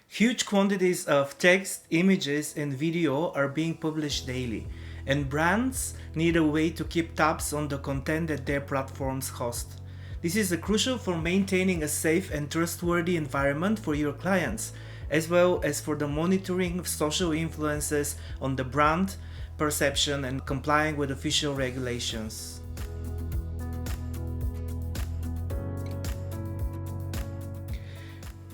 Huge quantities of text, images, and video are being published daily, and brands need a way to keep tabs on the content that their platforms host. This is crucial for maintaining a safe and trustworthy environment for your clients, as well as for the monitoring of social influences on the brand perception and complying with official regulations.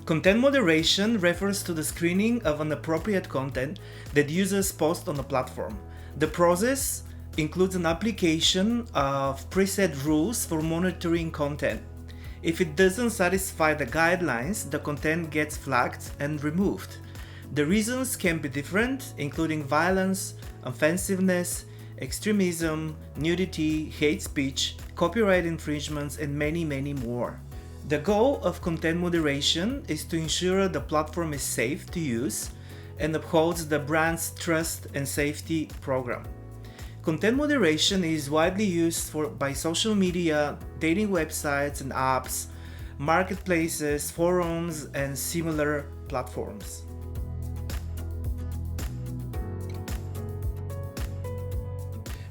Content moderation refers to the screening of inappropriate content that users post on a platform. The process includes an application of preset rules for monitoring content. If it doesn't satisfy the guidelines, the content gets flagged and removed. The reasons can be different, including violence, offensiveness, extremism, nudity, hate speech, copyright infringements, and many more. The goal of content moderation is to ensure the platform is safe to use and upholds the brand's trust and safety program. Content moderation is widely used by social media, dating websites and apps, marketplaces, forums, and similar platforms.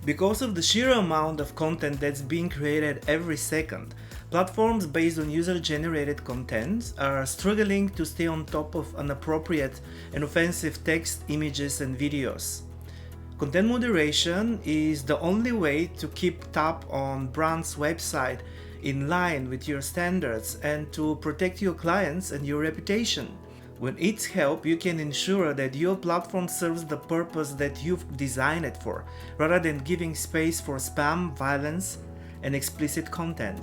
Because of the sheer amount of content that's being created every second, platforms based on user-generated content are struggling to stay on top of inappropriate and offensive text, images, and videos. Content moderation is the only way to keep tab on brand's website in line with your standards and to protect your clients and your reputation. With its help, you can ensure that your platform serves the purpose that you've designed it for, rather than giving space for spam, violence, and explicit content.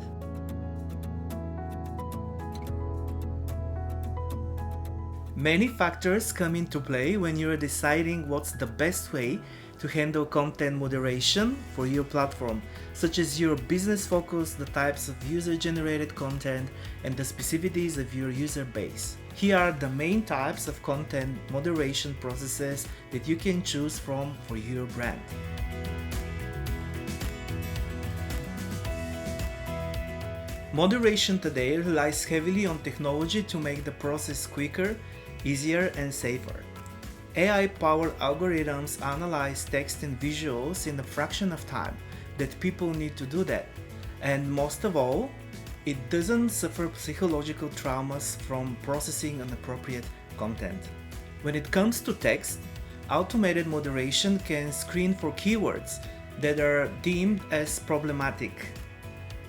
Many factors come into play when you're deciding what's the best way to handle content moderation for your platform, such as your business focus, the types of user-generated content, and the specificities of your user base. Here are the main types of content moderation processes that you can choose from for your brand. Moderation today relies heavily on technology to make the process quicker, easier, and safer. AI-powered algorithms analyze text and visuals in a fraction of time that people need to do that. And most of all, it doesn't suffer psychological traumas from processing inappropriate content. When it comes to text, automated moderation can screen for keywords that are deemed as problematic.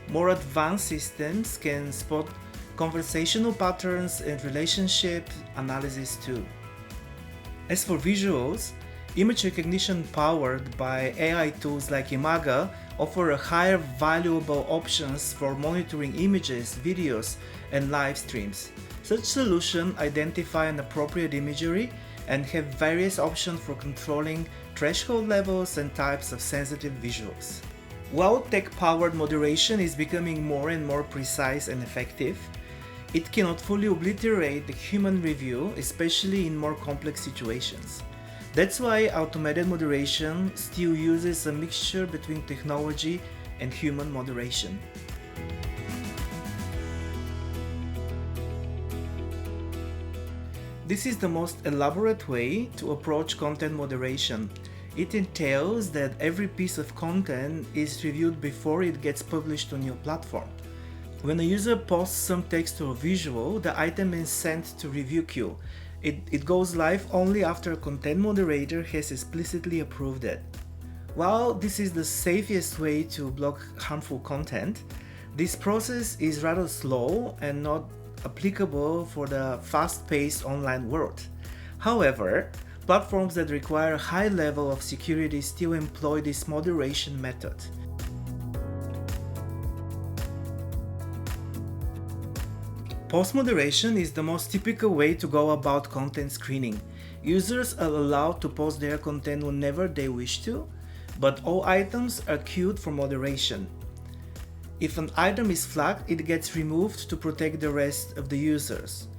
More advanced systems can spot conversational patterns and relationship analysis too. As for visuals, image recognition powered by AI tools like Imagga offer a higher valuable options for monitoring images, videos, and live streams. Such solutions identify an appropriate imagery and have various options for controlling threshold levels and types of sensitive visuals. While tech-powered moderation is becoming more and more precise and effective, it cannot fully obliterate the human review, especially in more complex situations. That's why automated moderation still uses a mixture between technology and human moderation. This is the most elaborate way to approach content moderation. It entails that every piece of content is reviewed before it gets published on your platform. When a user posts some text or visual, the item is sent to review queue. It goes live only after a content moderator has explicitly approved it. While this is the safest way to block harmful content, this process is rather slow and not applicable for the fast-paced online world. However, platforms that require a high level of security still employ this moderation method. Post-moderation is the most typical way to go about content screening. Users are allowed to post their content whenever they wish to, but all items are queued for moderation. If an item is flagged, it gets removed to protect the rest of the users.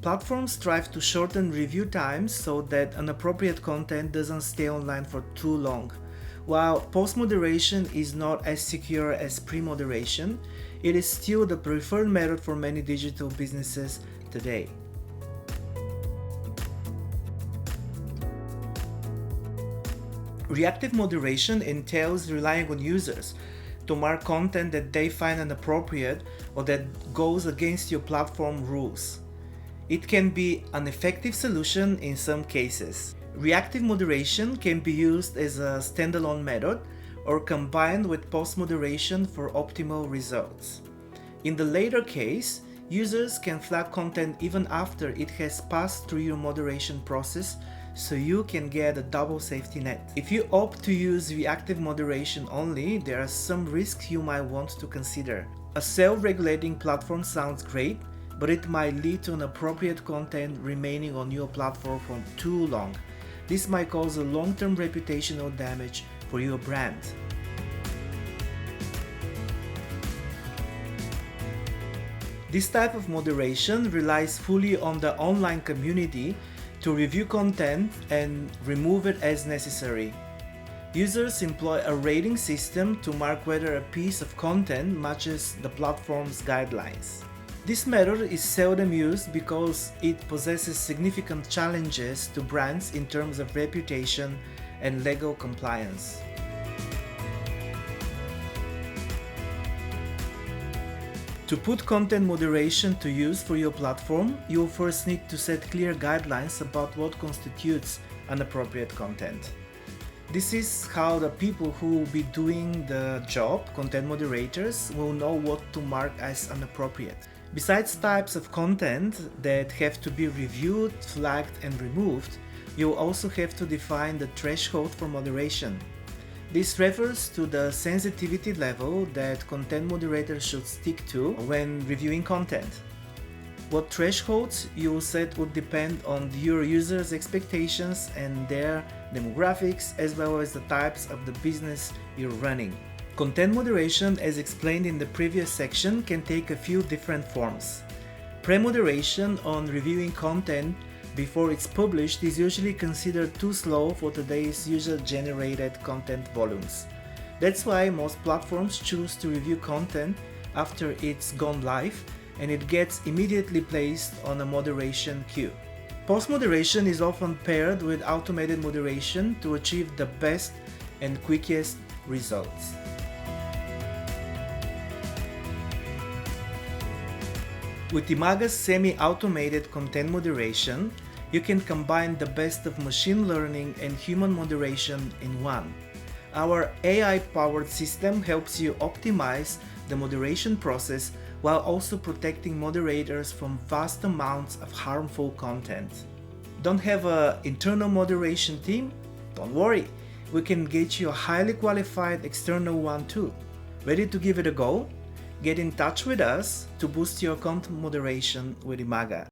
Platforms strive to shorten review times so that inappropriate content doesn't stay online for too long. While post-moderation is not as secure as pre-moderation, it is still the preferred method for many digital businesses today. Reactive moderation entails relying on users to mark content that they find inappropriate or that goes against your platform rules. It can be an effective solution in some cases. Reactive moderation can be used as a standalone method or combined with post-moderation for optimal results. In the latter case, users can flag content even after it has passed through your moderation process, so you can get a double safety net. If you opt to use reactive moderation only, there are some risks you might want to consider. A self-regulating platform sounds great, but it might lead to inappropriate content remaining on your platform for too long. This might cause a long-term reputational damage for your brand. This type of moderation relies fully on the online community to review content and remove it as necessary. Users employ a rating system to mark whether a piece of content matches the platform's guidelines. This method is seldom used because it possesses significant challenges to brands in terms of reputation and legal compliance. To put content moderation to use for your platform, you'll first need to set clear guidelines about what constitutes inappropriate content. This is how the people who will be doing the job, content moderators, will know what to mark as inappropriate. Besides types of content that have to be reviewed, flagged, and removed, you'll also have to define the threshold for moderation. This refers to the sensitivity level that content moderators should stick to when reviewing content. What thresholds you will set would depend on your users' expectations and their demographics, as well as the types of the business you're running. Content moderation, as explained in the previous section, can take a few different forms. Pre-moderation on reviewing content before it's published is usually considered too slow for today's user-generated content volumes. That's why most platforms choose to review content after it's gone live and it gets immediately placed on a moderation queue. Post-moderation is often paired with automated moderation to achieve the best and quickest results. With Imagga's semi-automated content moderation, you can combine the best of machine learning and human moderation in one. Our AI-powered system helps you optimize the moderation process while also protecting moderators from vast amounts of harmful content. Don't have an internal moderation team? Don't worry, we can get you a highly qualified external one too. Ready to give it a go? Get in touch with us to boost your content moderation with Imagga.